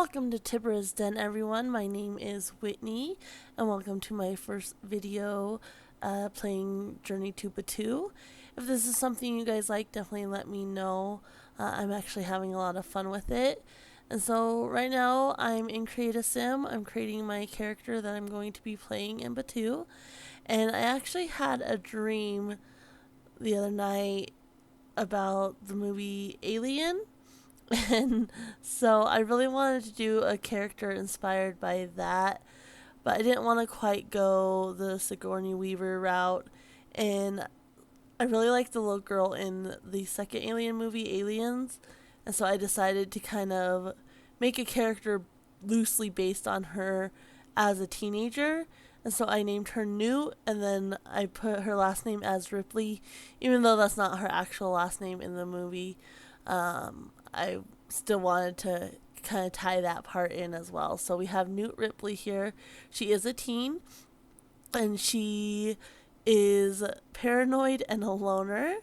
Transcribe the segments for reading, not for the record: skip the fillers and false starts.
Welcome to Tibara's Den, everyone. My name is Whitney, and welcome to my first video playing Journey to Batuu. If this is something you guys like, definitely let me know. I'm actually having a lot of fun with it. And so right now I'm in Create a Sim. I'm creating my character that I'm going to be playing in Batuu. And I actually had a dream the other night about the movie Alien. And so I really wanted to do a character inspired by that, but I didn't want to quite go the Sigourney Weaver route. And I really liked the little girl in the second Alien movie, Aliens. And so I decided to kind of make a character loosely based on her as a teenager. And so I named her Newt, and then I put her last name as Ripley, even though that's not her actual last name in the movie. I still wanted to kind of tie that part in as well. So we have Newt Ripley here. She is a teen, and she is paranoid and a loner.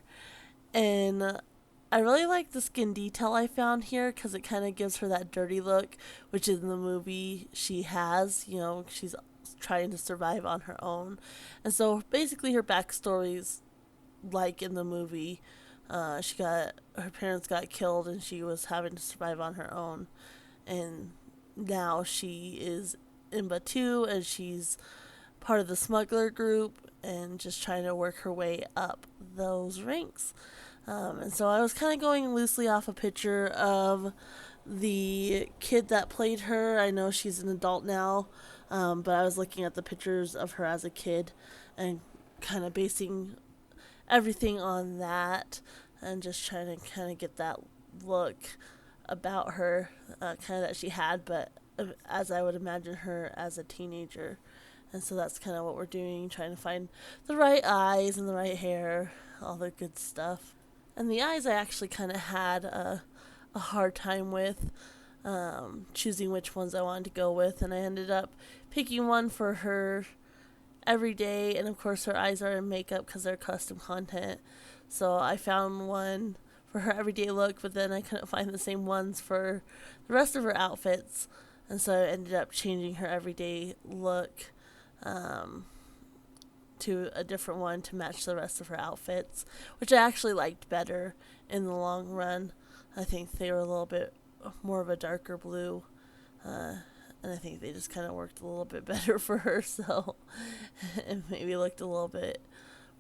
And I really like the skin detail I found here because it kind of gives her that dirty look, which in the movie she has. You know, she's trying to survive on her own. And so basically her backstory's like in the movie. Her parents got killed and she was having to survive on her own. And now she is in Batuu and she's part of the smuggler group and just trying to work her way up those ranks. And so I was kind of going loosely off a picture of the kid that played her. I know she's an adult now, but I was looking at the pictures of her as a kid and kind of basing everything on that and just trying to kind of get that look about her kind of that she had, but as I would imagine her as a teenager. And so that's kind of what we're doing, trying to find the right eyes and the right hair, all the good stuff. And the eyes I actually kind of had a hard time with choosing which ones I wanted to go with, and I ended up picking one for her every day, and of course her eyes are in makeup because they're custom content. So I found one for her everyday look, but then I couldn't find the same ones for the rest of her outfits, and so I ended up changing her everyday look to a different one to match the rest of her outfits, which I actually liked better in the long run. I think they were a little bit more of a darker blue, and I think they just kind of worked a little bit better for her, so it maybe looked a little bit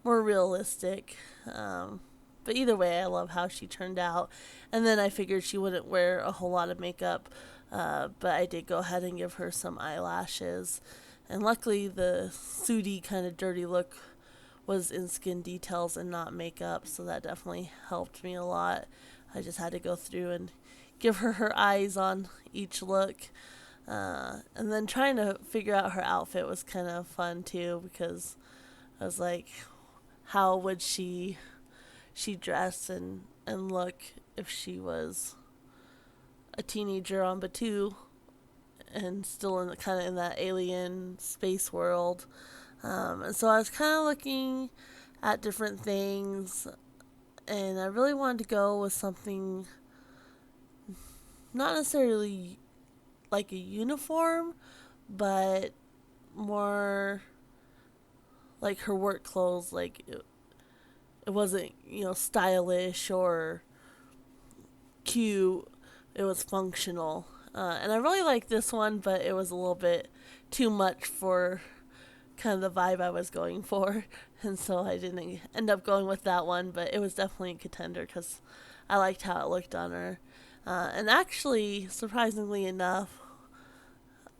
more realistic. But either way, I love how she turned out. And then I figured she wouldn't wear a whole lot of makeup, but I did go ahead and give her some eyelashes. And luckily, the sooty kind of dirty look was in skin details and not makeup, so that definitely helped me a lot. I just had to go through and give her eyes on each look. And then trying to figure out her outfit was kind of fun too, because I was like, how would she dress and look if she was a teenager on Batuu and still in kind of in that alien space world. And so I was kind of looking at different things, and I really wanted to go with something not necessarily like a uniform, but more like her work clothes. Like it wasn't, stylish or cute. It was functional. And I really liked this one, but it was a little bit too much for kind of the vibe I was going for. And so I didn't end up going with that one, but it was definitely a contender because I liked how it looked on her. And actually, surprisingly enough,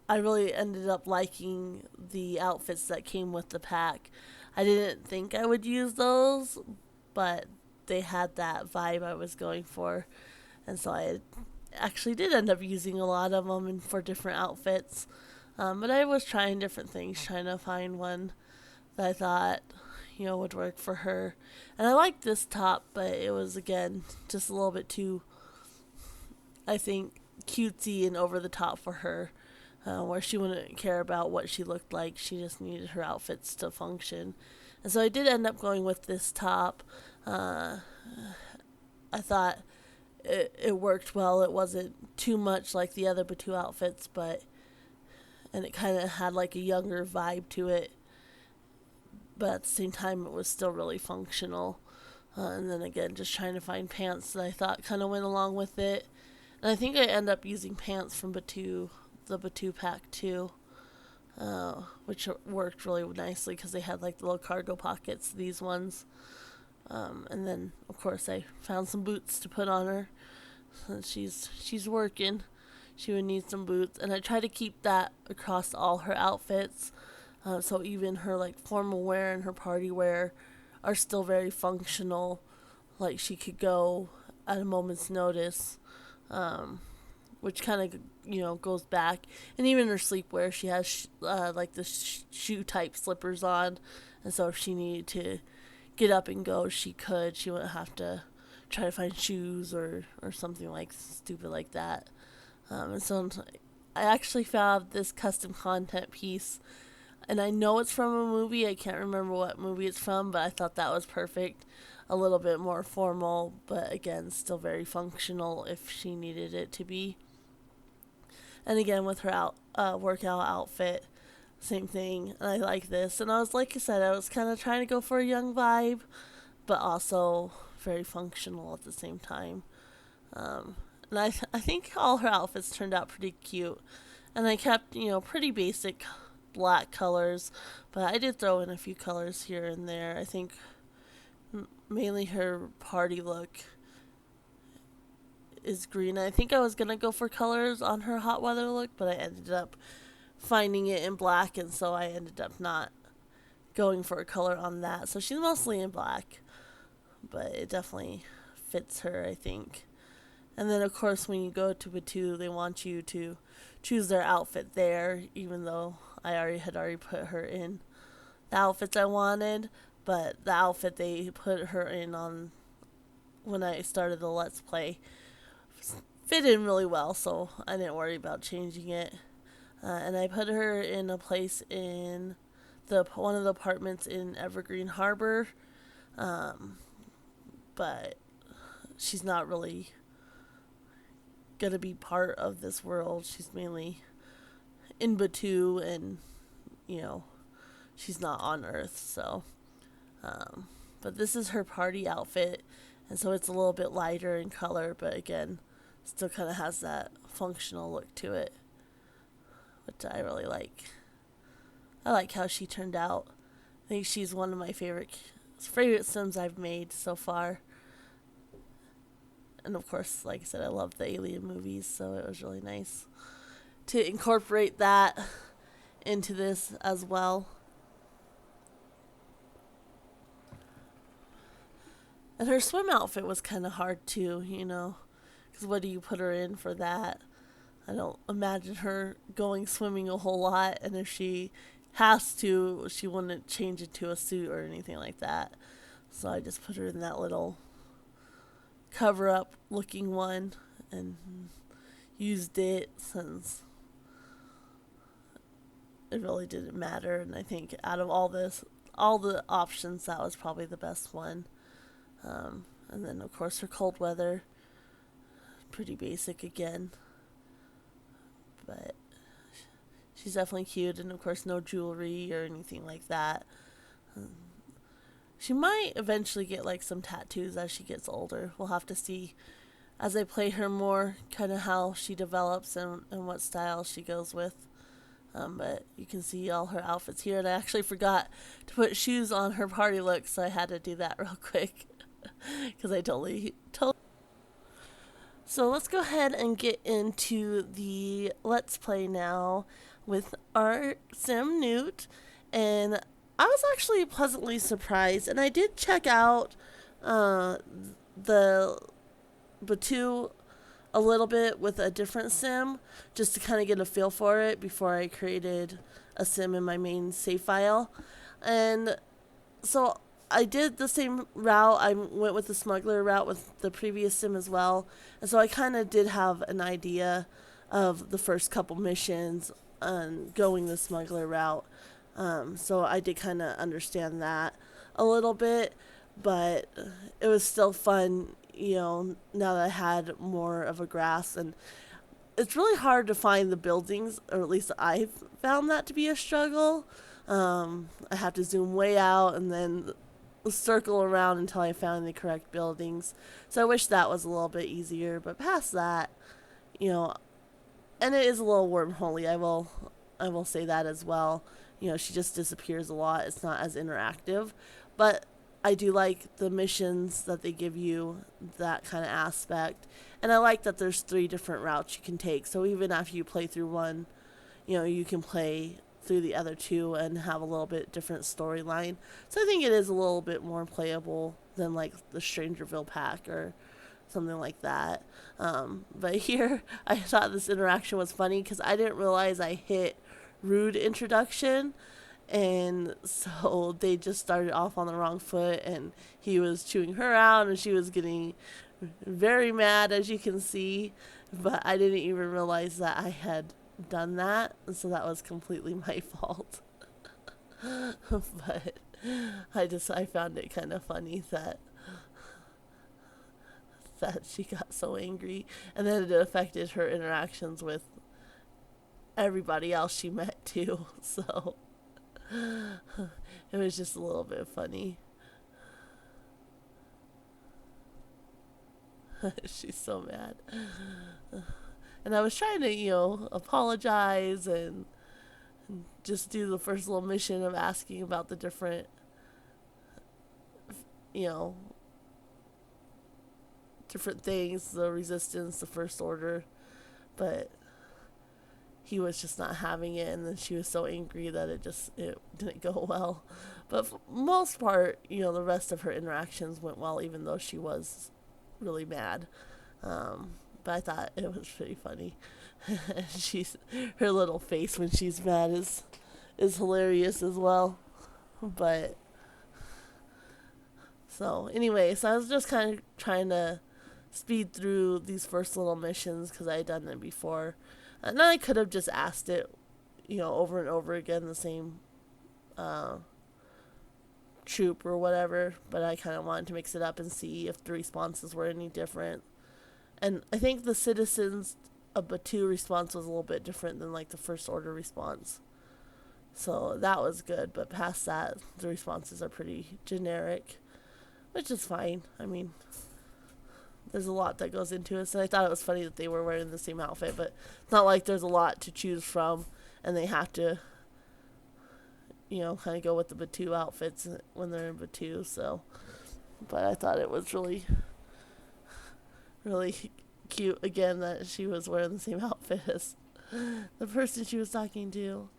I really ended up liking the outfits that came with the pack. I didn't think I would use those, but they had that vibe I was going for. And so I actually did end up using a lot of them for different outfits. But I was trying different things, trying to find one that I thought, would work for her. And I liked this top, but it was, again, just a little bit too, I think, cutesy and over the top for her, where she wouldn't care about what she looked like. She just needed her outfits to function. And so I did end up going with this top. I thought it worked well. It wasn't too much like the other Batuu outfits, and it kind of had like a younger vibe to it, but at the same time it was still really functional. And then again, just trying to find pants that I thought kind of went along with it. And I think I end up using pants from Batuu, the Batuu pack too, which worked really nicely because they had like the little cargo pockets, these ones. And then, of course, I found some boots to put on her. Since she's working, she would need some boots. And I try to keep that across all her outfits. So even her like formal wear and her party wear are still very functional. Like she could go at a moment's notice, which kind of goes back. And even her sleepwear, she has like the shoe type slippers on, and so if she needed to get up and go, she could. She wouldn't have to try to find shoes or something like stupid like that. And so I actually found this custom content piece, and I know it's from a movie. I can't remember what movie it's from, but I thought that was perfect. A little bit more formal, but again, still very functional if she needed it to be. And again, with her workout outfit, same thing. And I like this. And I was, like I said, I was kind of trying to go for a young vibe, but also very functional at the same time. And I think all her outfits turned out pretty cute. And I kept, pretty basic black colors, but I did throw in a few colors here and there. I think mainly her party look is green. I think I was going to go for colors on her hot weather look, but I ended up finding it in black, and so I ended up not going for a color on that. So she's mostly in black, but it definitely fits her, I think. And then, of course, when you go to Batuu, they want you to choose their outfit there, even though I had already put her in the outfits I wanted. But the outfit they put her in on when I started the Let's Play fit in really well, so I didn't worry about changing it. And I put her in a place in one of the apartments in Evergreen Harbor, but she's not really gonna be part of this world. She's mainly in Batuu, and she's not on Earth. So, but this is her party outfit, and so it's a little bit lighter in color, but again, still kind of has that functional look to it, which I really like. I like how she turned out. I think she's one of my favorite Sims I've made so far. And of course, like I said, I love the Alien movies, so it was really nice to incorporate that into this as well. And her swim outfit was kind of hard too, because what do you put her in for that? I don't imagine her going swimming a whole lot, and if she has to, she wouldn't change into a suit or anything like that. So I just put her in that little cover-up looking one and used it since it really didn't matter. And I think out of all the options, that was probably the best one. And then, of course, her cold weather, pretty basic again, but she's definitely cute. And of course, no jewelry or anything like that. She might eventually get like some tattoos as she gets older. We'll have to see as I play her more, kind of how she develops and what style she goes with. But you can see all her outfits here, and I actually forgot to put shoes on her party look, so I had to do that real quick because I totally. So let's go ahead and get into the Let's Play now with our Sim Newt. And I was actually pleasantly surprised, and I did check out the Batuu a little bit with a different sim just to kind of get a feel for it before I created a sim in my main save file. And so I did the same route. I went with the smuggler route with the previous sim as well. And so I kind of did have an idea of the first couple missions and going the smuggler route. So I did kind of understand that a little bit, but it was still fun, now that I had more of a grasp. And it's really hard to find the buildings, or at least I've found that to be a struggle. I have to zoom way out and then circle around until I found the correct buildings. So I wish that was a little bit easier. But past that, you know, and it is a little wormholey. I will say that as well. She just disappears a lot. It's not as interactive, but I do like the missions that they give you, that kind of aspect. And I like that there's 3 different routes you can take. So even after you play through one, you can play through the other 2 and have a little bit different storyline. So I think it is a little bit more playable than like the Strangerville pack or something like that. But here, I thought this interaction was funny because I didn't realize I hit rude introduction. And so they just started off on the wrong foot, and he was chewing her out, and she was getting very mad, as you can see. But I didn't even realize that I had done that, so that was completely my fault. But I found it kind of funny that she got so angry, and then it affected her interactions with everybody else she met too. So it was just a little bit funny. She's so mad. And I was trying to, apologize and just do the first little mission of asking about the different, different things, the resistance, the first order. But he was just not having it, and then she was so angry that it didn't go well. But for most part, the rest of her interactions went well, even though she was really mad. But I thought it was pretty funny. Her little face when she's mad is hilarious as well. But so anyway, so I was just kind of trying to speed through these first little missions because I had done it before. And I could have just asked it, over and over again, the same troop or whatever. But I kind of wanted to mix it up and see if the responses were any different. And I think the citizens of Batuu response was a little bit different than like the first order response. So that was good. But past that, the responses are pretty generic, which is fine. I mean, there's a lot that goes into it. So I thought it was funny that they were wearing the same outfit, but it's not like there's a lot to choose from and they have to, kind of go with the Batuu outfits when they're in Batuu. So, but I thought it was really, really cute again that she was wearing the same outfit as the person she was talking to.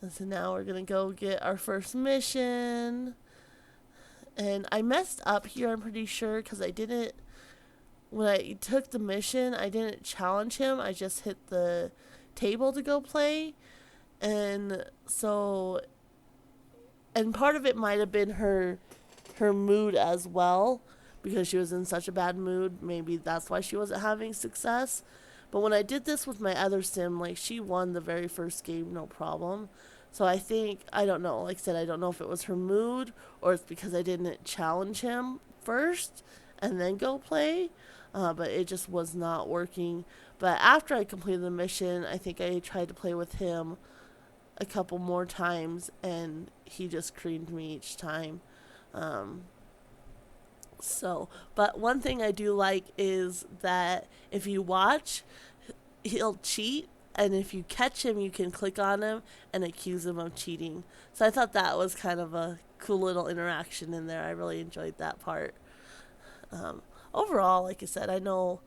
And so now we're going to go get our first mission. And I messed up here, I'm pretty sure, because when I took the mission, I didn't challenge him. I just hit the table to go play. And so, and part of it might have been her mood as well, because she was in such a bad mood. Maybe that's why she wasn't having success. But when I did this with my other sim, like, she won the very first game, no problem. So I don't know, like I said, I don't know if it was her mood or it's because I didn't challenge him first and then go play. But it just was not working. But after I completed the mission, I think I tried to play with him a couple more times, and he just creamed me each time. But one thing I do like is that if you watch, he'll cheat, and if you catch him, you can click on him and accuse him of cheating. So I thought that was kind of a cool little interaction in there. I really enjoyed that part. Overall, like I said, I know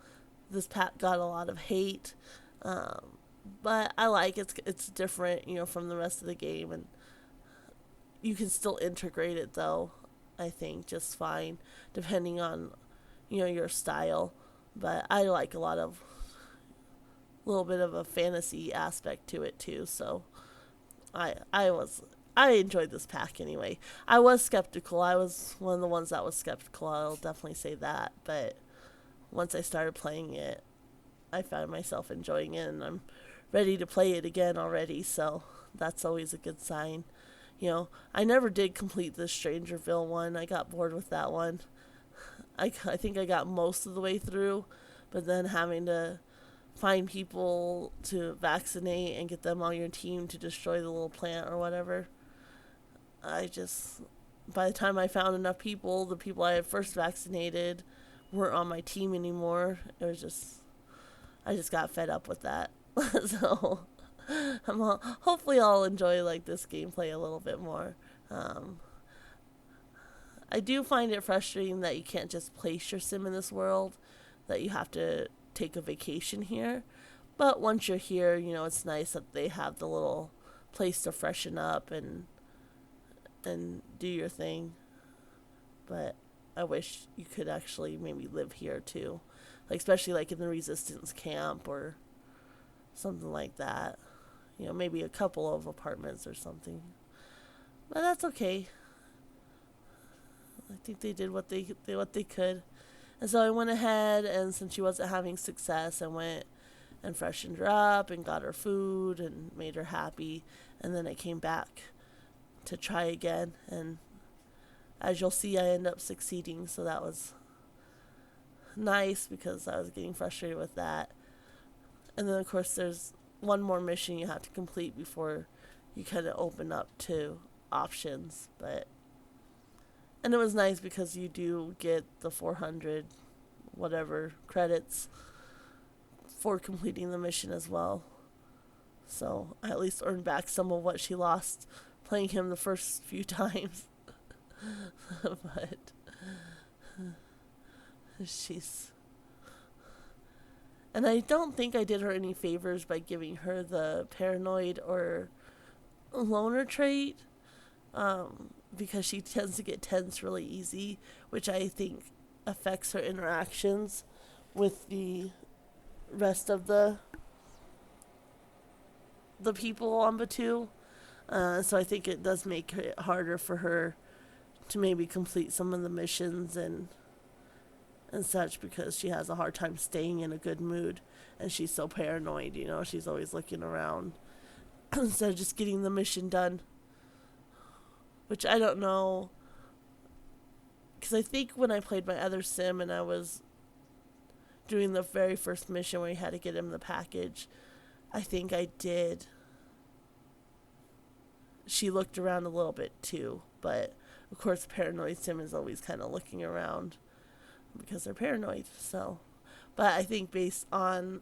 this pack got a lot of hate, but I like it's different, from the rest of the game, and you can still integrate it though. I think just fine, depending on, your style. But I like a little bit of a fantasy aspect to it too. So I enjoyed this pack anyway. I was skeptical. I was one of the ones that was skeptical. I'll definitely say that. But once I started playing it, I found myself enjoying it, and I'm ready to play it again already. So that's always a good sign. I never did complete the Strangerville one. I got bored with that one. I think I got most of the way through, but then having to find people to vaccinate and get them on your team to destroy the little plant or whatever. I just, by the time I found enough people, the people I had first vaccinated weren't on my team anymore. It was just, I just got fed up with that. So hopefully I'll enjoy like this gameplay a little bit more. Um, I do find it frustrating that you can't just place your sim in this world, that you have to take a vacation here. But once you're here, it's nice that they have the little place to freshen up and do your thing. But I wish you could actually maybe live here too. Like especially like in the resistance camp or something like that. Maybe a couple of apartments or something. But that's okay. I think they did what they could. And so I went ahead, and since she wasn't having success, I went and freshened her up and got her food and made her happy. And then I came back to try again. And as you'll see, I ended up succeeding. So that was nice because I was getting frustrated with that. And then, of course, there's one more mission you have to complete before you kind of open up to options. And it was nice because you do get the 400 whatever credits for completing the mission as well. So I at least earned back some of what she lost playing him the first few times. But she's... And I don't think I did her any favors by giving her the paranoid or loner trait. Because she tends to get tense really easy, which I think affects her interactions with the rest of the people on Batuu. So I think it does make it harder for her to maybe complete some of the missions and such, because she has a hard time staying in a good mood, and she's so paranoid, she's always looking around instead of just getting the mission done. Which I don't know, because I think when I played my other sim and I was doing the very first mission where you had to get him the package, I think I did. She looked around a little bit too, but of course paranoid sim is always kind of looking around because they're paranoid. So, but I think based on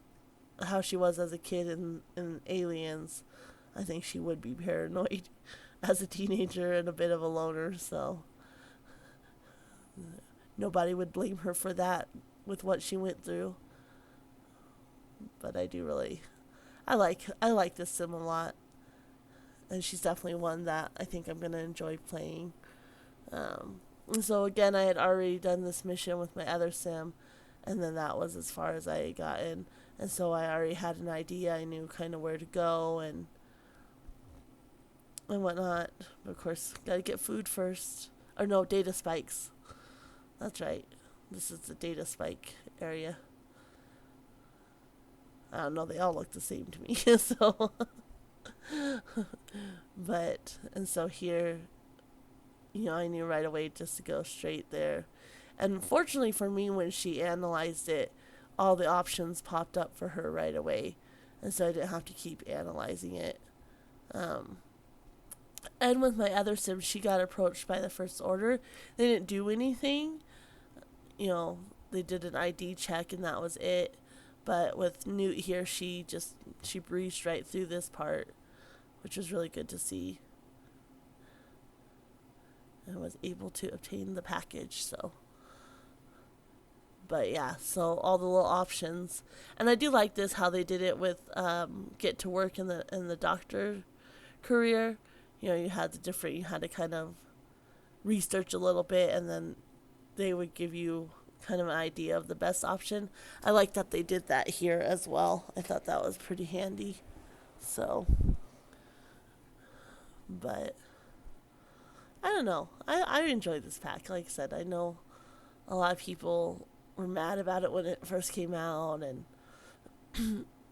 how she was as a kid in Aliens, I think she would be paranoid as a teenager and a bit of a loner, so nobody would blame her for that with what she went through. But I like this sim a lot, and she's definitely one that I think I'm going to enjoy playing. And so again, I had already done this mission with my other sim, and then that was as far as I had gotten, and so I already had an idea. I knew kind of where to go and whatnot. But of course, gotta get food first. Or no, data spikes. That's right. This is the data spike area. I don't know, they all look the same to me. So, and so here, I knew right away just to go straight there. And fortunately for me, when she analyzed it, all the options popped up for her right away. And so I didn't have to keep analyzing it. And with my other sim, she got approached by the First Order. They didn't do anything. They did an ID check and that was it. But with Newt here, she breezed right through this part, which was really good to see. And was able to obtain the package, so. But yeah, so all the little options. And I do like this, how they did it with get to work in the doctor career. You had to kind of research a little bit, and then they would give you kind of an idea of the best option. I like that they did that here as well. I thought that was pretty handy. So, but I don't know. I enjoyed this pack. Like I said, I know a lot of people were mad about it when it first came out, and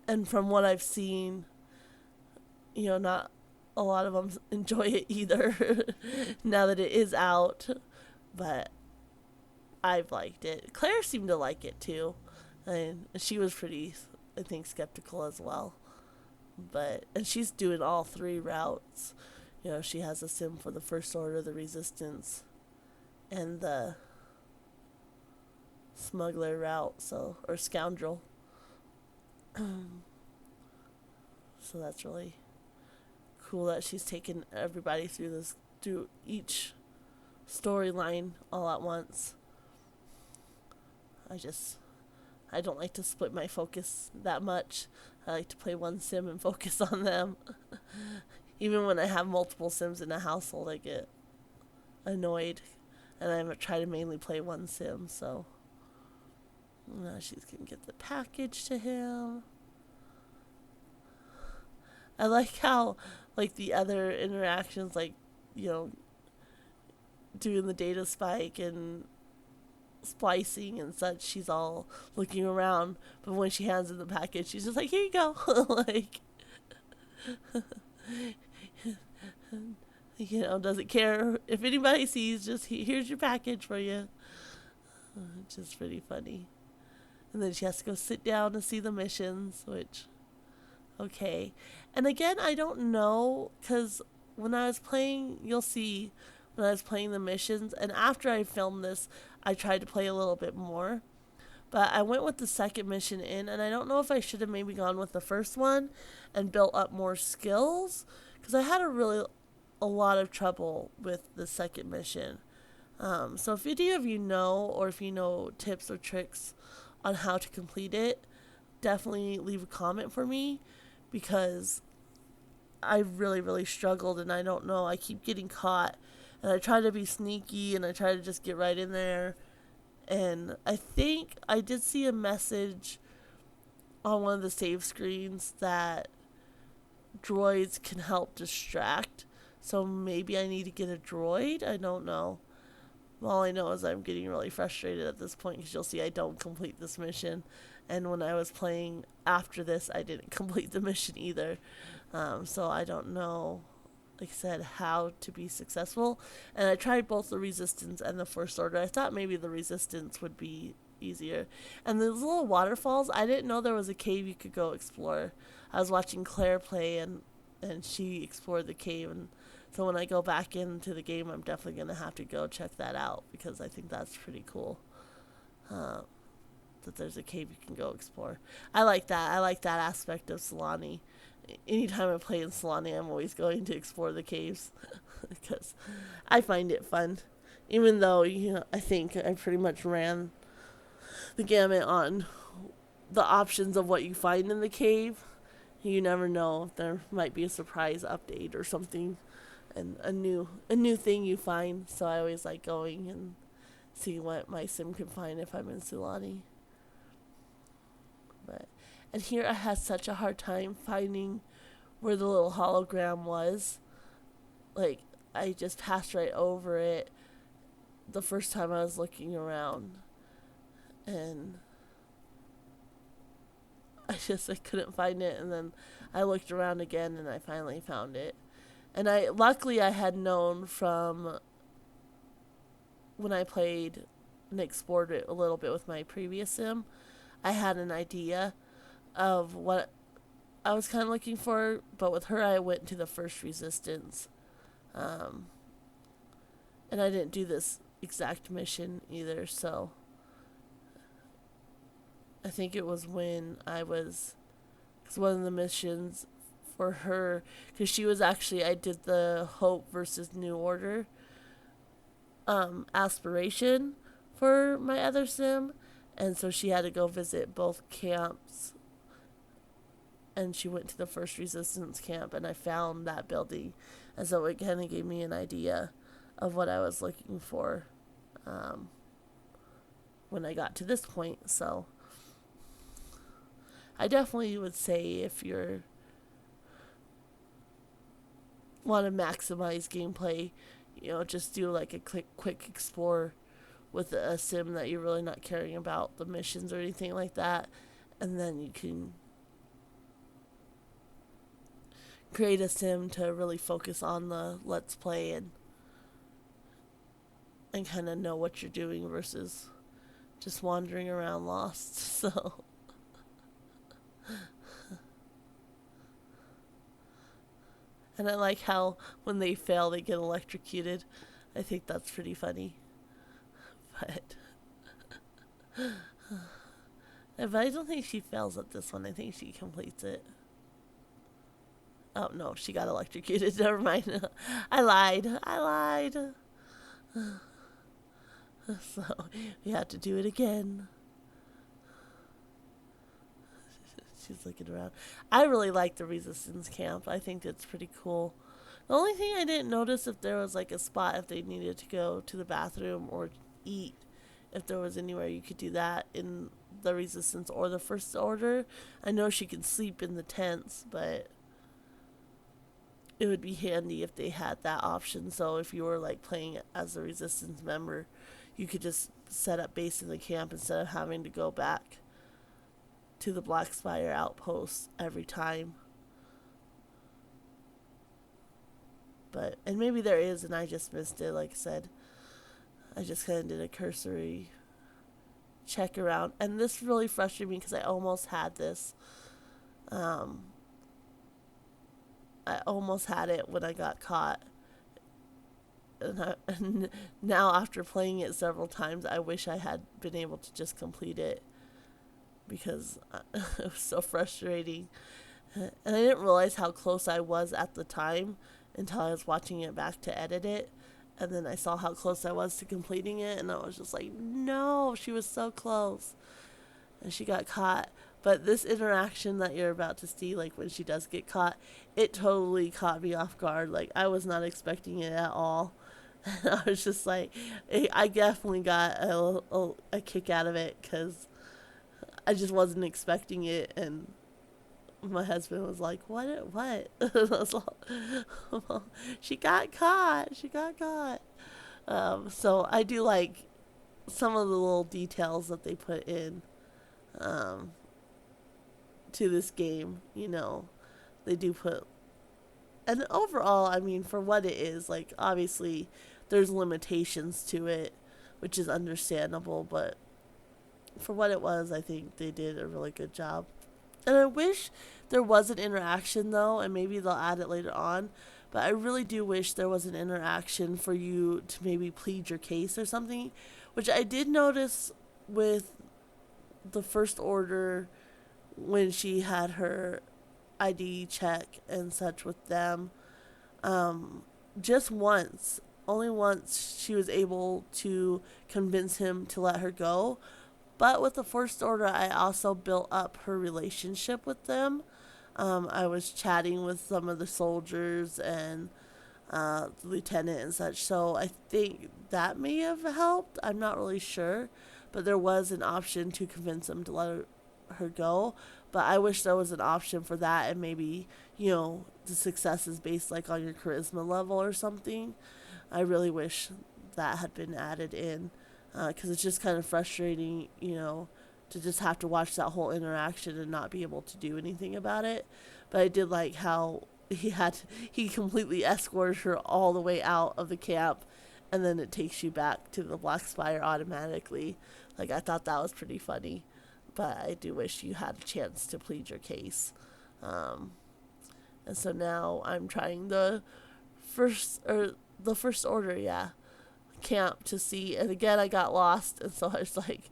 and from what I've seen, not a lot of them enjoy it either now that it is out. But I've liked it. Claire seemed to like it too, and she was pretty, I think, skeptical as well. And she's doing all three routes. You know, she has a sim for the First Order, the Resistance, and the smuggler route, or scoundrel. So that's really cool that she's taken everybody through each storyline all at once. I don't like to split my focus that much. I like to play one sim and focus on them. Even when I have multiple sims in a household, I get annoyed, and I try to mainly play one sim. So now she's gonna get the package to him. I like how, like, the other interactions, like, you know, doing the data spike and splicing and such, she's all looking around, but when she hands in the package, she's just like, here you go. Like, you know, doesn't care if anybody sees, just here's your package for you. Which is pretty funny. And then she has to go sit down and see the missions, which, okay. And again, I don't know, because when I was playing, you'll see, when I was playing the missions, and after I filmed this, I tried to play a little bit more. But I went with the second mission in, and I don't know if I should have maybe gone with the first one and built up more skills, because I had a lot of trouble with the second mission. So if any of you know, or if you know tips or tricks on how to complete it, definitely leave a comment for me, because I really, really struggled, and I don't know. I keep getting caught, and I try to be sneaky, and I try to just get right in there. And I think I did see a message on one of the save screens that droids can help distract. So maybe I need to get a droid? I don't know. All I know is I'm getting really frustrated at this point, because you'll see I don't complete this mission. And when I was playing after this, I didn't complete the mission either. So I don't know, like I said, how to be successful. And I tried both the Resistance and the First Order. I thought maybe the Resistance would be easier. And those little waterfalls, I didn't know there was a cave you could go explore. I was watching Claire play, and she explored the cave. And so when I go back into the game, I'm definitely going to have to go check that out, because I think that's pretty cool. That there's a cave you can go explore. I like that. I like that aspect of Solani. Anytime I play in Solani, I'm always going to explore the caves, because I find it fun. Even though, you know, I think I pretty much ran the gamut on the options of what you find in the cave. You never know if there might be a surprise update or something, and a new thing you find. So I always like going and seeing what my sim can find if I'm in Sulani. And here I had such a hard time finding where the little hologram was. Like, I just passed right over it the first time I was looking around. And I couldn't find it, and then I looked around again, and I finally found it. And luckily I had known from when I played and explored it a little bit with my previous sim, I had an idea of what I was kind of looking for, but with her I went to the first Resistance. And I didn't do this exact mission either, so I think it was when because one of the missions for her, because she was actually, I did the Hope versus New Order aspiration for my other sim, and so she had to go visit both camps, and she went to the first Resistance camp, and I found that building, and so it kind of gave me an idea of what I was looking for when I got to this point. So I definitely would say, if you're want to maximize gameplay, you know, just do like a quick explore with a sim that you're really not caring about the missions or anything like that, and then you can create a sim to really focus on the let's play and kind of know what you're doing versus just wandering around lost. So, and I like how when they fail, they get electrocuted. I think that's pretty funny. But, but I don't think she fails at this one. I think she completes it. Oh no, she got electrocuted. Never mind. I lied. I lied. So we have to do it again. She's looking around. I really like the resistance camp. I think it's pretty cool. The only thing I didn't notice if there was like a spot if they needed to go to the bathroom or eat, if there was anywhere you could do that in the resistance or the first order. I know she can sleep in the tents, but it would be handy if they had that option. So if you were like playing as a resistance member, you could just set up base in the camp instead of having to go back to the Black Spire outpost every time. But, and maybe there is and I just missed it. Like I said, I just kind of did a cursory check around, and this really frustrated me because I almost had this. I almost had it when I got caught. And now after playing it several times, I wish I had been able to just complete it because it was so frustrating. And I didn't realize how close I was at the time until I was watching it back to edit it. And then I saw how close I was to completing it, and I was just like, no, she was so close. And she got caught. But this interaction that you're about to see, like when she does get caught, it totally caught me off guard. Like, I was not expecting it at all. And I was just like, I definitely got a kick out of it because I just wasn't expecting it. And my husband was like, what? I was like, well, she got caught. So I do like some of the little details that they put in to this game. You know, they do put, and overall, I mean, for what it is, like, obviously there's limitations to it, which is understandable, but for what it was, I think they did a really good job. And I wish there was an interaction, though, and maybe they'll add it later on. But I really do wish there was an interaction for you to maybe plead your case or something, which I did notice with the First Order when she had her ID check and such with them. Just once, only once, she was able to convince him to let her go. But with the First Order, I also built up her relationship with them. I was chatting with some of the soldiers and the lieutenant and such, so I think that may have helped. I'm not really sure, but there was an option to convince them to let her go. But I wish there was an option for that, and maybe, you know, the success is based like on your charisma level or something. I really wish that had been added in. Because it's just kind of frustrating, you know, to just have to watch that whole interaction and not be able to do anything about it. But I did like how he completely escorted her all the way out of the camp, and then it takes you back to the Black Spire automatically. Like, I thought that was pretty funny, but I do wish you had a chance to plead your case. And so now I'm trying the first order, yeah, camp to see, and again I got lost, and so I was like,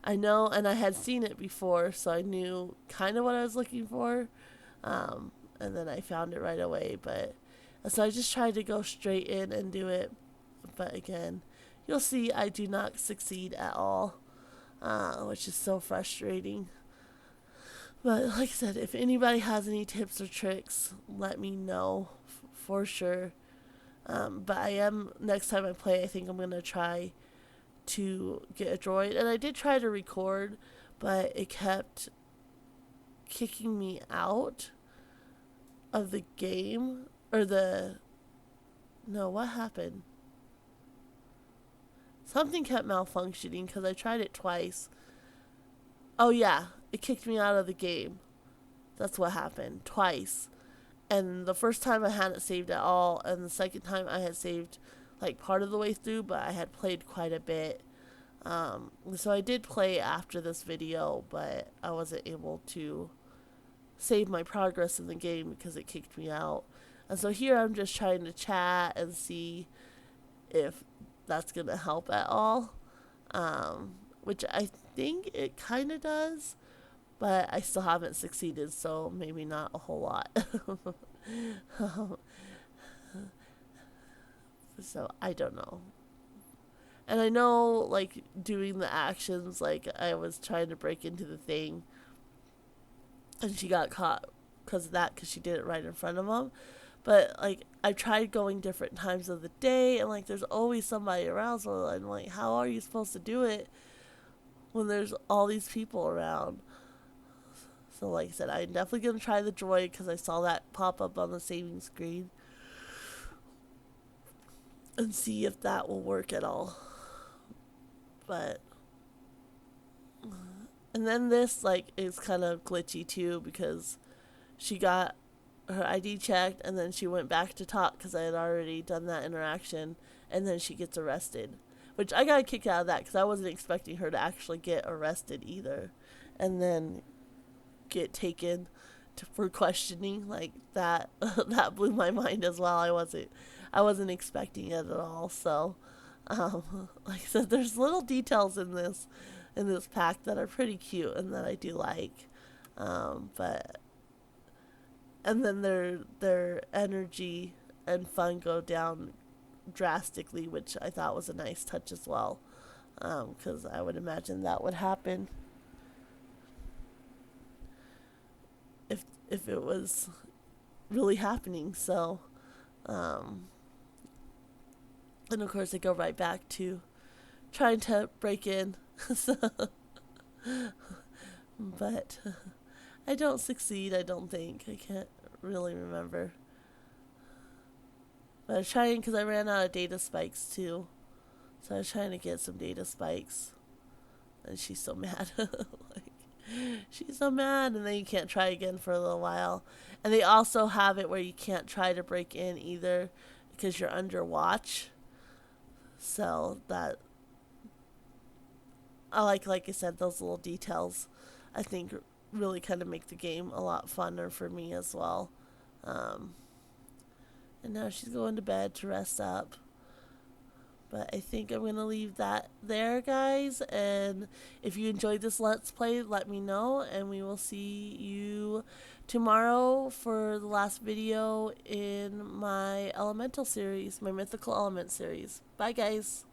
I know, and I had seen it before, so I knew kind of what I was looking for, and then I found it right away. But so I just tried to go straight in and do it, but again, you'll see I do not succeed at all, which is so frustrating. But like I said, if anybody has any tips or tricks, let me know for sure. But I am, next time I play, I think I'm going to try to get a droid. And I did try to record, but it kept kicking me out of the game. No, what happened? Something kept malfunctioning because I tried it twice. Oh yeah, it kicked me out of the game. That's what happened, twice. And the first time I hadn't saved at all, and the second time I had saved like part of the way through, but I had played quite a bit. So I did play after this video, but I wasn't able to save my progress in the game because it kicked me out. And so here I'm just trying to chat and see if that's going to help at all. Which I think it kind of does, but I still haven't succeeded, so maybe not a whole lot. So I don't know. And I know, like, doing the actions, like, I was trying to break into the thing, and she got caught because of that, because she did it right in front of him. But, like, I tried going different times of the day, and, like, there's always somebody around, so I'm like, how are you supposed to do it when there's all these people around? So, like I said, I'm definitely going to try the droid, because I saw that pop up on the saving screen, and see if that will work at all. But and then this, like, is kind of glitchy too, because she got her ID checked and then she went back to talk because I had already done that interaction, and then she gets arrested, which I got a kick out of that because I wasn't expecting her to actually get arrested either, and then get taken for questioning like that. That blew my mind as well. I wasn't expecting it at all. So like I said, there's little details in this pack that are pretty cute and that I do like. But and then their energy and fun go down drastically, which I thought was a nice touch as well. Because I would imagine that would happen if it was really happening. So, and of course, I go right back to trying to break in. So, but I don't succeed, I don't think. I can't really remember. But I was trying because I ran out of data spikes too. So I was trying to get some data spikes. And she's so mad. Like, she's so mad. And then you can't try again for a little while. And they also have it where you can't try to break in either because you're under watch. So that, like I said, those little details I think really kind of make the game a lot funner for me as well. And now she's going to bed to rest up. But I think I'm going to leave that there, guys. And if you enjoyed this Let's Play, let me know. And we will see you tomorrow for the last video in my elemental series, my mythical element series. Bye, guys.